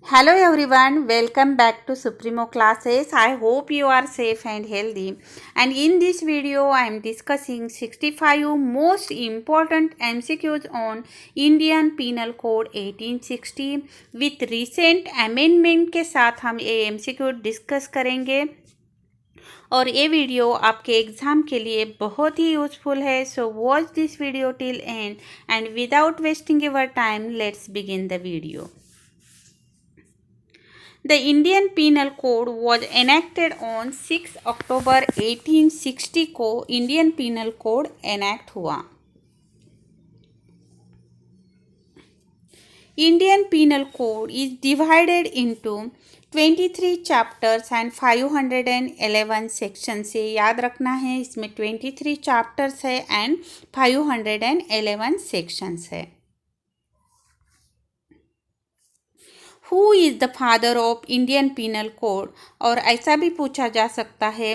Hello everyone, welcome back to Supremo Classes. I hope you are safe and healthy. And in this video, I am discussing 65 most important MCQs on Indian Penal Code 1860 with recent amendment के साथ हम ये MCQ discuss करेंगे और ये video आपके exam के लिए बहुत ही यूज़फुल है. So watch this video till and and without wasting your time, let's begin the video. The Indian Penal Code was enacted on 6 October 1860 को इंडियन पिनल कोड एनेक्ट हुआ. Indian Penal Code is divided into 23 chapters and 511 sections. से याद रखना है, इसमें 23 chapters है and 511 sections है. Who is the father of Indian Penal Code? और ऐसा भी पूछा जा सकता है,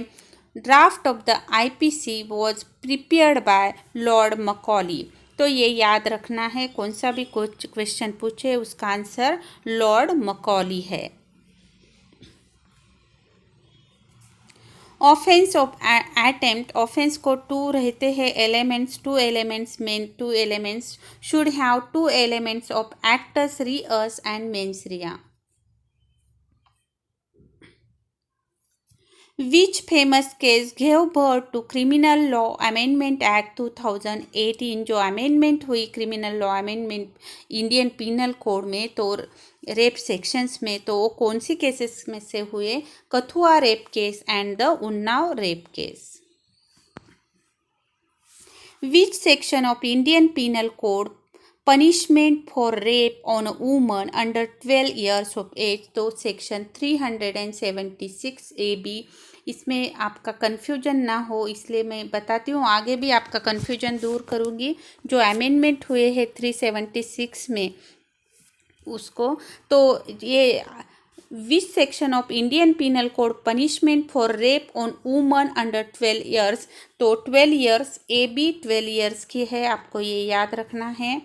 draft of the IPC was prepared by Lord Macaulay. तो ये याद रखना है, कौन सा भी कुछ क्वेश्चन पूछे उसका आंसर लॉर्ड मकॉली है. ऑफेंस ऑफ अटेम्प्ट, ऑफेंस को टू रहते हैं elements, two elements main, two elements should have two elements of actus reus and mens rea. Which famous case gave birth to Criminal Law Amendment Act 2018? जो amendment हुई criminal law amendment Indian Penal code में, तो rape sections में, तो वो कौन सी cases में से हुए? Kathua rape case and the Unnao rape case. Which section of Indian Penal Code punishment for rape on a woman under 12 years of age? तो सेक्शन 376 AB. इसमें आपका कन्फ्यूजन ना हो इसलिए मैं बताती हूँ, आगे भी आपका कन्फ्यूजन दूर करूँगी. जो अमेंडमेंट हुए हैं 376 में उसको, तो ये which section of Indian Penal code punishment for rape on woman under 12 years, तो 12 ईयर्स AB 12 ईयर्स की है, आपको ये याद रखना है.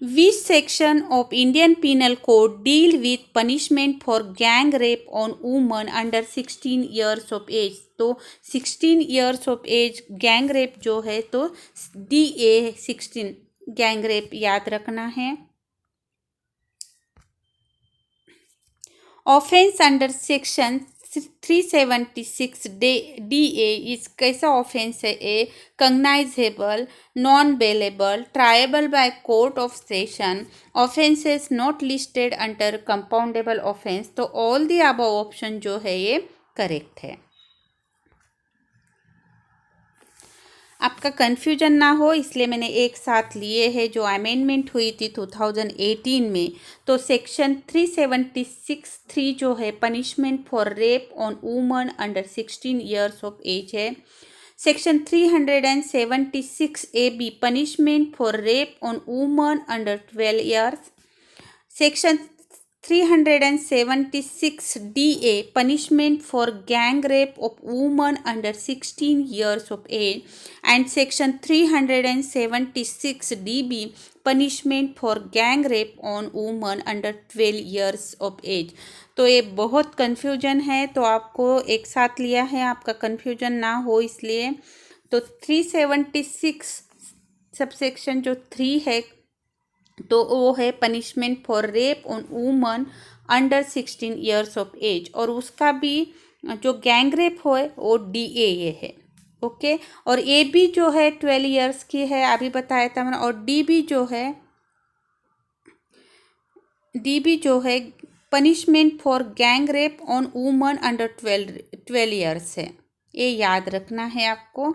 Which section of Indian Penal Code deal with punishment for gang rape on women under 16 years of age? तो 16 years of age gang rape जो है तो DA 16 gang rape याद रखना है. ऑफेंस अंडर सेक्शन 376 DA इस कैसा ऑफेंस है? A cognizable, non bailable, triable by court of session, offenses not listed under compoundable offense. तो ऑल दी अबव ऑप्शन जो है ये करेक्ट है. आपका कन्फ्यूजन ना हो इसलिए मैंने एक साथ लिए हैं. जो अमेंडमेंट हुई थी 2018 में, तो सेक्शन 376(3) जो है punishment for rape on woman under 16 years of age है. Section 376 AB punishment for rape on woman under 12 years. Section 376 DA punishment for gang rape of women under 16 years of age, and section 376 DB punishment for gang rape on women under 12 years of age. तो ये बहुत confusion है, तो आपको एक साथ लिया है, आपका कन्फ्यूजन ना हो इसलिए. तो 376 सबसेक्शन जो 3 है तो वो है punishment for rape on woman under 16 years of age, और उसका भी जो गैंग रेप हो वो DA ये है. ओके, और AB जो है 12 ईयर्स की है, अभी बताया था मैंने. और DB जो है punishment for gang rape on woman under 12 years है. ये याद रखना है आपको.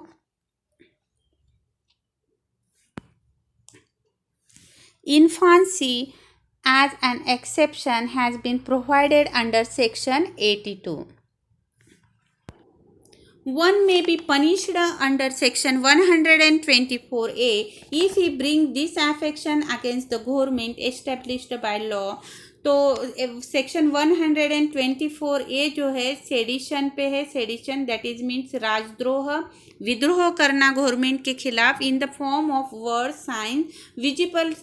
Infancy as an exception has been provided under section 82. One may be punished under section 124A if he bring disaffection against the government established by law. तो section 124A जो है sedition पे है. सेडिशन दैट इज मीन्स राजद्रोह, विद्रोह करना government के खिलाफ in the form of word, sign, visible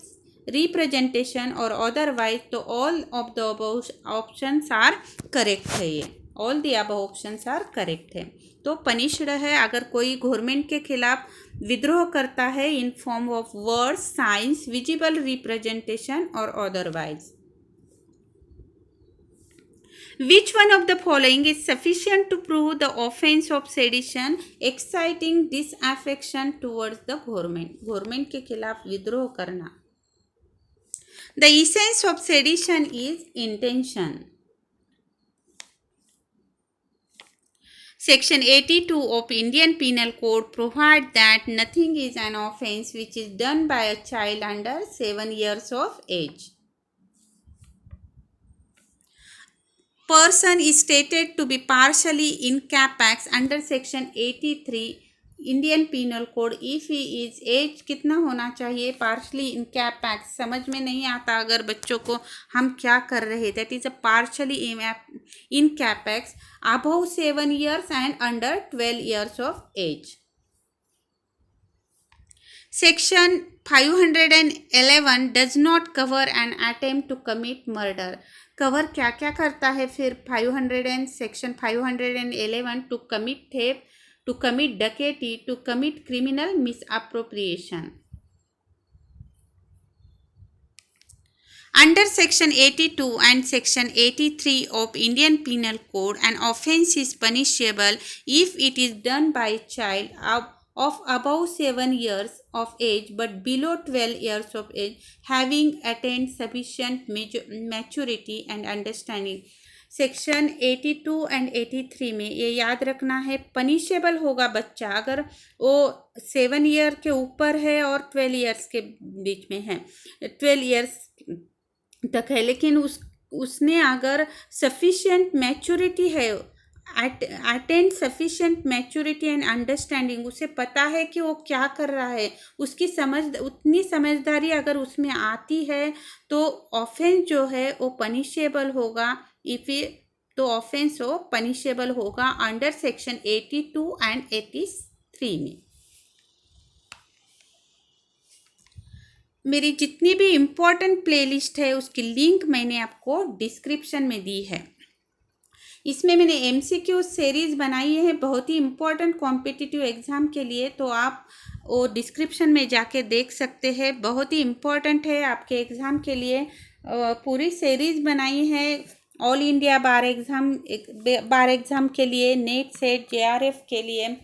representation और अदरवाइज, तो all of the above options are correct है। ये all the above options are correct है। तो पनिश्ड है अगर कोई गवर्नमेंट के खिलाफ विद्रोह करता है in form of words, science, visible representation और otherwise. Which one of the following is sufficient to prove the offense of sedition, exciting disaffection towards the government? Government के खिलाफ विद्रोह करना। The essence of sedition is intention. Section 82 of Indian Penal Code provides that nothing is an offense which is done by a child under 7 years of age. Person is stated to be partially incapacitated under section 83 Indian Penal Code if he is age कितना होना चाहिए, partially इनकैपेक्ट। समझ में नहीं आता अगर बच्चों को हम क्या कर रहे, that is a partially incapacitated above 7 years and under 12 years of age. Section 511 does not cover an attempt to commit murder. Cover क्या क्या करता है फिर section 511 to commit theft, to commit डकैती, to commit criminal misappropriation. Under section 82 and section 83 of Indian Penal Code, an offence is punishable if it is done by a child of above 7 years of age but below 12 years of age, having attained sufficient maturity and understanding। Section 82 and 83 में ये याद रखना है, punishable होगा बच्चा अगर वो 7 year के ऊपर है और 12 ईयर्स के बीच में है, 12 ईयर्स तक है, लेकिन उसने अगर सफिशिएंट मैच्योरिटी है, attend sufficient maturity and understanding, उसे पता है कि वो क्या कर रहा है, उसकी उतनी समझदारी अगर उसमें आती है तो ऑफेंस जो है वो पनिशेबल होगा। तो ऑफेंस हो पनिशेबल होगा अंडर सेक्शन 82 एंड 83 में। मेरी जितनी भी इम्पोर्टेंट प्लेलिस्ट है उसकी लिंक मैंने आपको डिस्क्रिप्शन में दी है। इसमें मैंने एमसीक्यू सीरीज़ बनाई है बहुत ही इम्पोर्टेंट कॉम्पिटिटिव एग्ज़ाम के लिए, तो आप वो डिस्क्रिप्शन में जाके देख सकते हैं। बहुत ही इम्पोर्टेंट है आपके एग्ज़ाम के लिए, पूरी सीरीज़ बनाई है ऑल इंडिया बार एग्ज़ाम के लिए, नेट सेट जेआरएफ के लिए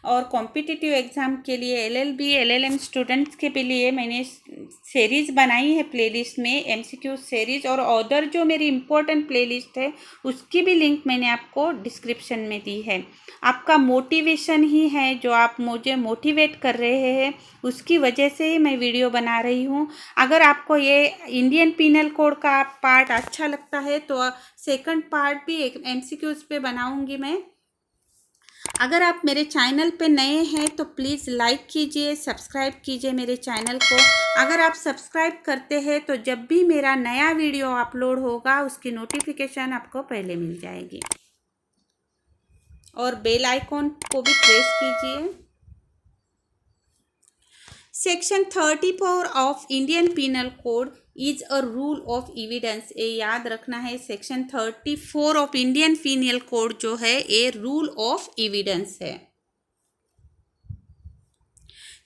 और कॉम्पिटिटिव एग्ज़ाम के लिए, एलएलबी एलएलएम स्टूडेंट्स के भी लिए मैंने सीरीज़ बनाई है प्लेलिस्ट में, एमसीक्यू सीरीज़। और अदर जो मेरी इम्पोर्टेंट प्लेलिस्ट है उसकी भी लिंक मैंने आपको डिस्क्रिप्शन में दी है। आपका मोटिवेशन ही है जो आप मुझे मोटिवेट कर रहे हैं, उसकी वजह से ही मैं वीडियो बना रही हूँ। अगर आपको ये इंडियन पिनल कोड का पार्ट अच्छा लगता है तो सेकंड पार्ट भी एक एमसीक्यूज़ पे बनाऊँगी मैं। अगर आप मेरे चैनल पे नए हैं तो प्लीज़ लाइक कीजिए, सब्सक्राइब कीजिए मेरे चैनल को। अगर आप सब्सक्राइब करते हैं तो जब भी मेरा नया वीडियो अपलोड होगा उसकी नोटिफिकेशन आपको पहले मिल जाएगी, और बेल आइकॉन को भी प्रेस कीजिए। Section 34 of Indian Penal Code is a rule of evidence. ये याद रखना है, section 34 of Indian Penal Code जो है ये रूल ऑफ एविडेंस है।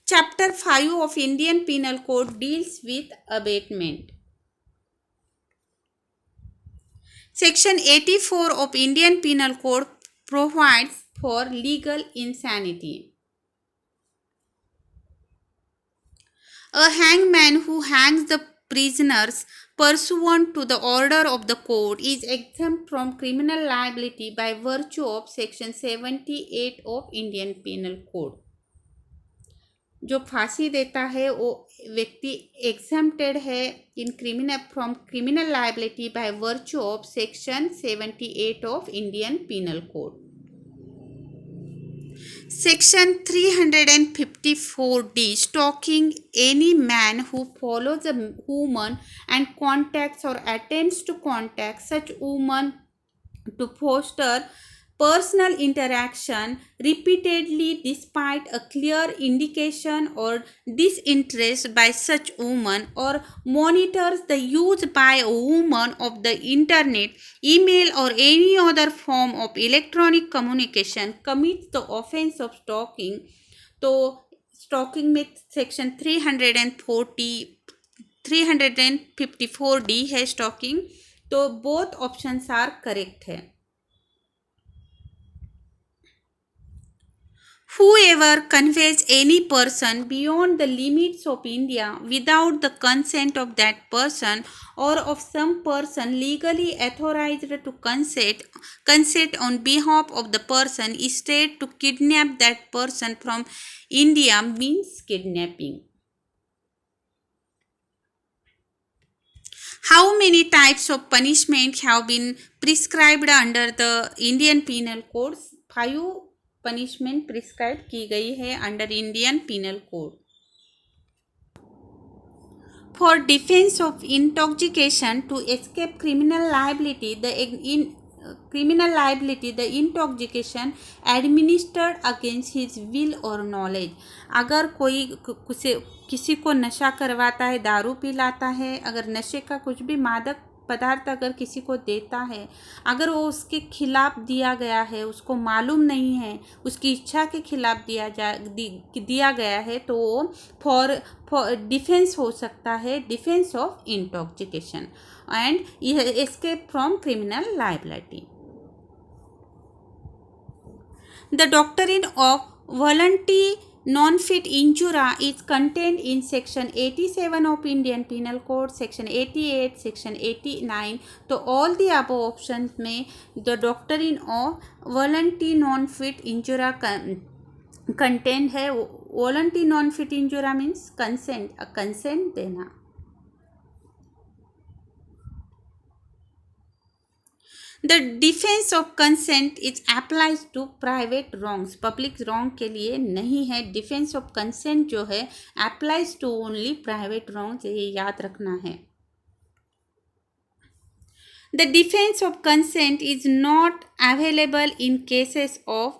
Chapter 5 of Indian Penal Code deals with abetment. Section 84 of Indian Penal Code provides for legal insanity. A hangman who hangs the prisoners pursuant to the order of the court is exempt from criminal liability by virtue of section 78 of Indian Penal Code। जो फांसी देता है वो व्यक्ति exempted है from criminal liability by virtue of section 78 of Indian Penal Code। Section 354D, stalking, any man who follows a woman and contacts or attempts to contact such woman to foster personal interaction repeatedly despite a clear indication or disinterest by such woman, or monitors the use by a woman of the internet, email or any other form of electronic communication, commits the offense of stalking. तो stocking में section 354 D है stocking, तो both options are correct है. Whoever conveys any person beyond the limits of India without the consent of that person or of some person legally authorized to consent on behalf of the person is said to kidnap that person from India means kidnapping. How many types of punishment have been prescribed under the Indian Penal Code? 5 punishment prescribe की गई है under Indian Penal Code. For defence of intoxication to escape criminal liability the intoxication administered against his will और knowledge. अगर कोई किसी को नशा करवाता है, दारू पिलाता है, अगर नशे का कुछ भी मादक पदार्थ अगर किसी को देता है, अगर वो उसके खिलाफ दिया गया है, उसको मालूम नहीं है, उसकी इच्छा के खिलाफ दिया गया है, तो वो फॉर डिफेंस हो सकता है, defence of intoxication and escape from criminal liability. The doctrine of voluntary non-fit injuria is contained in section 87 of Indian Penal Code, section 88, section 89. तो all the above options में the doctrine of voluntary non-fit injuria contained है. voluntary non-fit injuria means consent देना. The defense of consent is applies to private wrongs. Public wrong के लिए नहीं है. Defense of consent जो है applies to only private wrongs, ये याद रखना है. The defense of consent is not available in cases of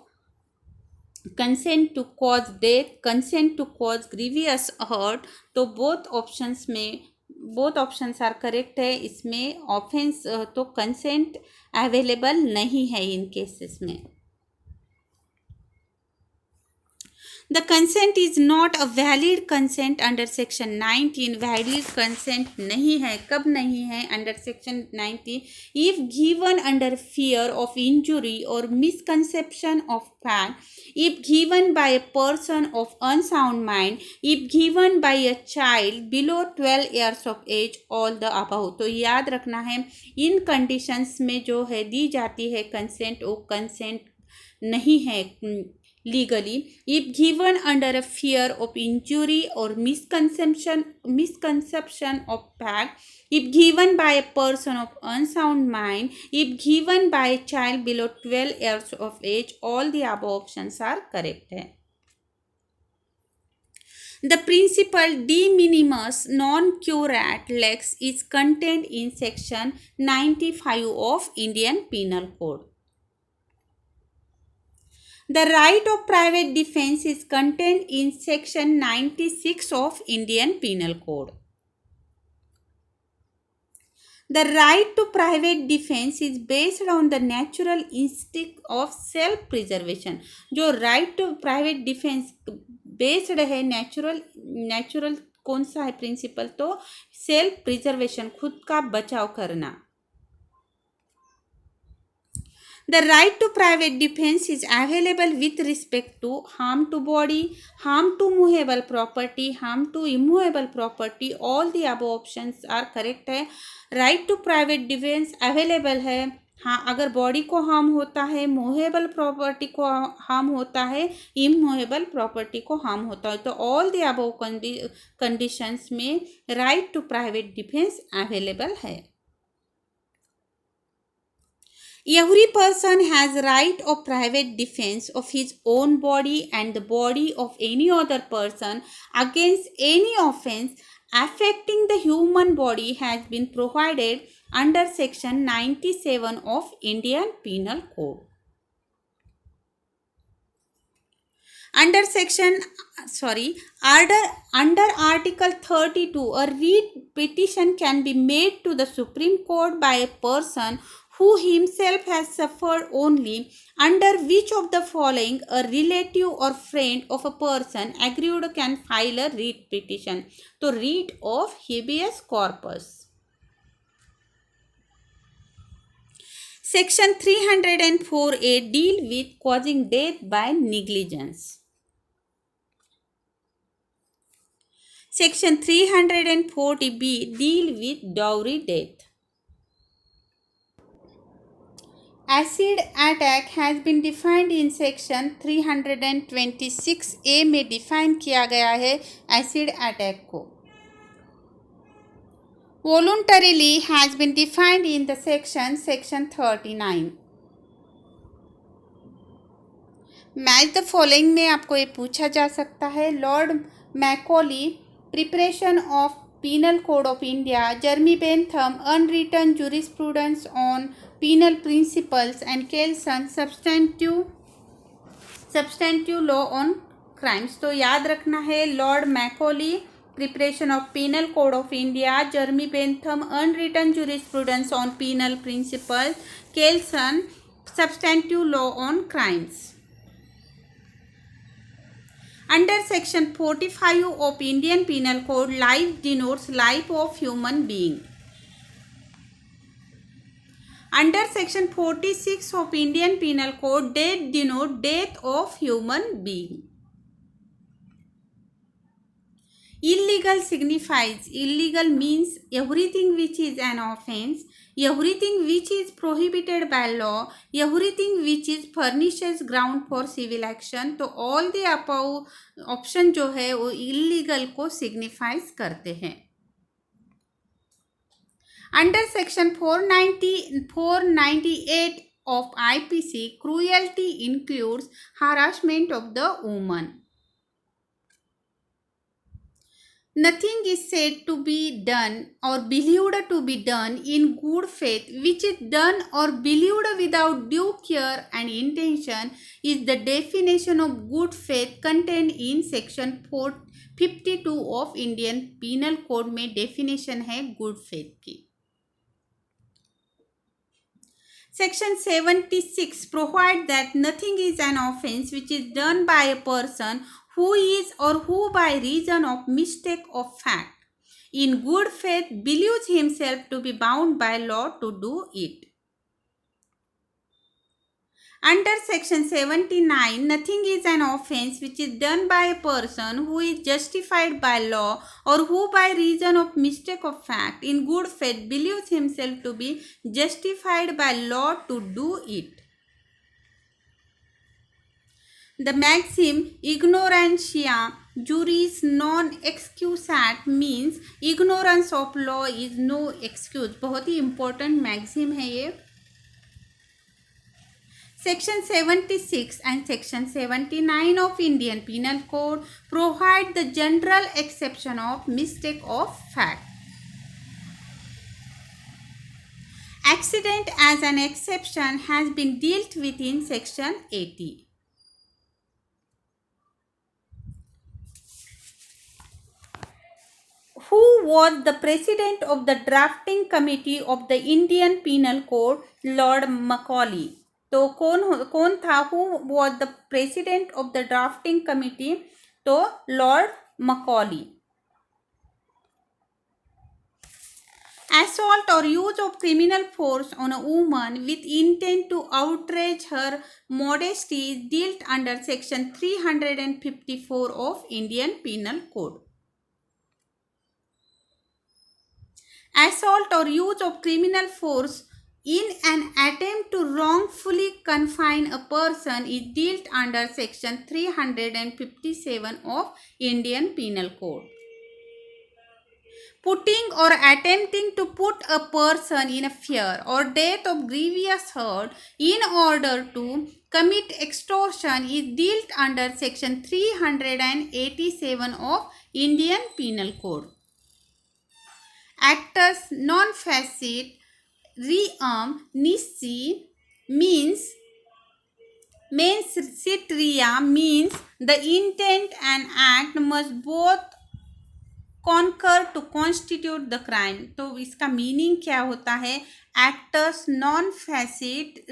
consent to cause death, consent to cause grievous hurt. तो बोथ ऑप्शंस आर करेक्ट है. इसमें offense तो कंसेंट अवेलेबल नहीं है इन केसेस में. The consent is not a valid consent under section 19. Valid consent नहीं है. कब नहीं है? Under section 19 if given under fear of injury और misconception of fact, if given by a person of unsound mind, if given by a child below 12 years of age, all the above. तो याद रखना है इन conditions में जो है दी जाती है कंसेंट, वो कंसेंट नहीं है legally. If given under a fear of injury or misconception of fact, if given by a person of unsound mind, if given by a child below 12 years of age, all the above options are correct है. The principle de minimis non curat lex is contained in section 95 of Indian Penal Code. The right of private defense is contained in section 96 of Indian Penal Code. The right to private defense is based on the natural instinct of self-preservation. जो right to private defense based है natural कौन सा है principal? तो self preservation, खुद का बचाव करना. The right to private defense is available with respect to harm to body, harm to movable property, harm to immovable property. All the above options are correct है. Right to private defense available है. हाँ, अगर body को harm होता है, movable property को harm होता है, इमूवेबल प्रॉपर्टी को हार्म होता है, तो ऑल द अबव कंडीशंस में right to private defence available है. Every person has right of private defense of his own body and the body of any other person against any offense affecting the human body has been provided under section 97 of Indian Penal Code. Under section, sorry, under, under Article 32, a writ petition can be made to the Supreme Court by a person who himself has suffered only under which of the following a relative or friend of a person aggrieved can file a writ petition. तो writ of habeas corpus. Section 304A deal with causing death by negligence. Section 340B deal with dowry death. Acid attack has been defined in section 326A में define किया गया है acid attack को. Voluntarily has been defined in the section 39. Match the following में आपको ये पूछा जा सकता है. Lord Macaulay, preparation of Penal Code of India, Jeremy Bentham, Unwritten Jurisprudence on Penal Principles, and Kelson, Substantive Law on Crimes. तो याद रखना है Lord Macaulay, preparation of Penal Code of India, Jeremy Bentham, Unwritten Jurisprudence on Penal Principles, Kelson, Substantive Law on Crimes. Under section 45 of Indian Penal Code, life denotes life of human being. Under section 46 of Indian Penal Code, death denotes death of human being. Illegal signifies, illegal means everything which is an offense, everything which is prohibited by law, everything which is furnishes ground for civil action. तो all the above option जो है वो illegal को signifies करते हैं. Under section 498 of IPC, cruelty includes harassment of the woman. Nothing is said to be done or believed to be done in good faith, which is done or believed without due care and intention, is the definition of good faith contained in section 52 of Indian Penal Code में definition है good faith की. Section 76 provides that nothing is an offense which is done by a person who is or who by reason of mistake of fact in good faith believes himself to be bound by law to do it. Under section 79, nothing is an offense which is done by a person who is justified by law or who by reason of mistake of fact in good faith believes himself to be justified by law to do it. The maxim ignorantia juris non excusat means ignorance of law is no excuse. बहुत ही important maxim है ये. Section 76 and Section 79 of Indian Penal Code provide the general exception of mistake of fact. Accident as an exception has been dealt with in Section 80. Who was the president of the drafting committee of the Indian Penal Code? Lord Macaulay. तो कौन था? Who was the president of the drafting committee? तो Lord Macaulay. Assault or use of criminal force on a woman with intent to outrage her modesty is dealt under section 354 of Indian Penal Code. Assault or use of criminal force in an attempt to wrongfully confine a person is dealt under section 357 of Indian Penal Code. Putting or attempting to put a person in a fear or death of grievous hurt in order to commit extortion is dealt under section 387 of Indian Penal Code. Actus non facit reum nisi means Mens rea means the intent and act must both concur to constitute the crime. तो इसका meaning क्या होता है? Actus non facit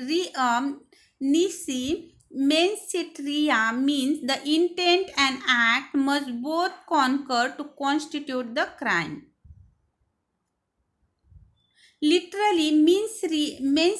nisi mens rea means the intent and act must both concur to constitute the crime. Literally, mens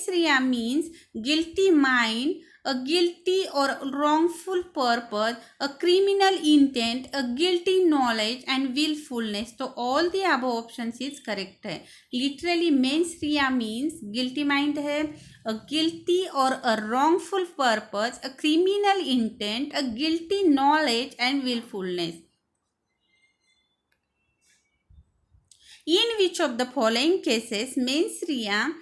rea means guilty mind, a guilty or wrongful purpose, a criminal intent, a guilty knowledge and willfulness. So all the above options is correct है. Literally, mens rea means guilty mind है, a guilty or a wrongful purpose, a criminal intent, a guilty knowledge and willfulness. In which of the following cases mens rea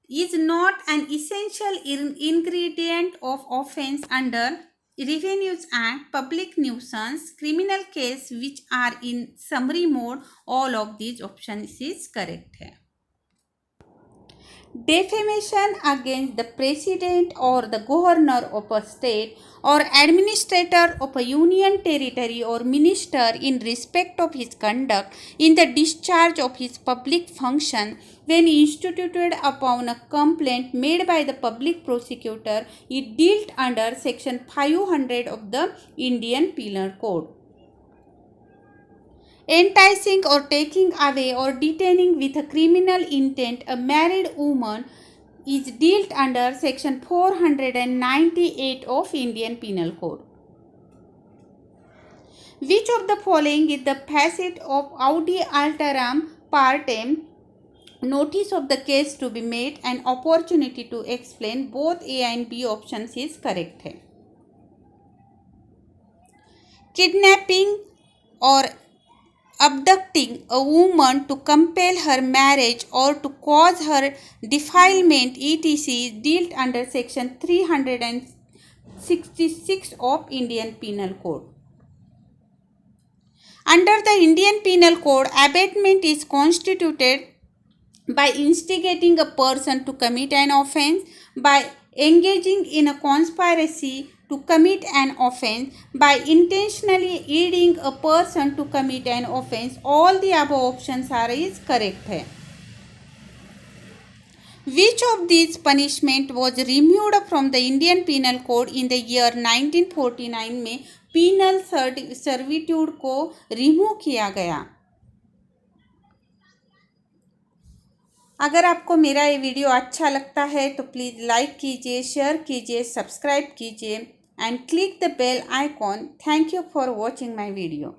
is not an essential ingredient of offense under Revenues Act, public nuisance, criminal case which are in summary mode? All of these options is correct है. Defamation against the president or the governor of a state or administrator of a union territory or minister in respect of his conduct in the discharge of his public function when instituted upon a complaint made by the public prosecutor is dealt under section 500 of the Indian Penal Code. Enticing or taking away or detaining with a criminal intent a married woman is dealt under section 498 of Indian Penal Code. Which of the following is the facet of audi alteram partem, notice of the case to be made and opportunity to explain? Both A and B options is correct है. Kidnapping or abducting a woman to compel her marriage or to cause her defilement etc. is dealt under section 366 of Indian Penal Code. Under the Indian Penal Code, abatement is constituted by instigating a person to commit an offence, by engaging in a conspiracy to commit an offence, by intentionally aiding a person to commit an offence. All the above options are is correct है. Which of these punishment was removed from the Indian Penal Code in the year 1949 में penal servitude को remove किया गया? अगर आपको मेरा ये video अच्छा लगता है तो प्लीज़ लाइक कीजिए, शेयर कीजिए, सब्सक्राइब कीजिए and click the bell icon. Thank you for watching my video.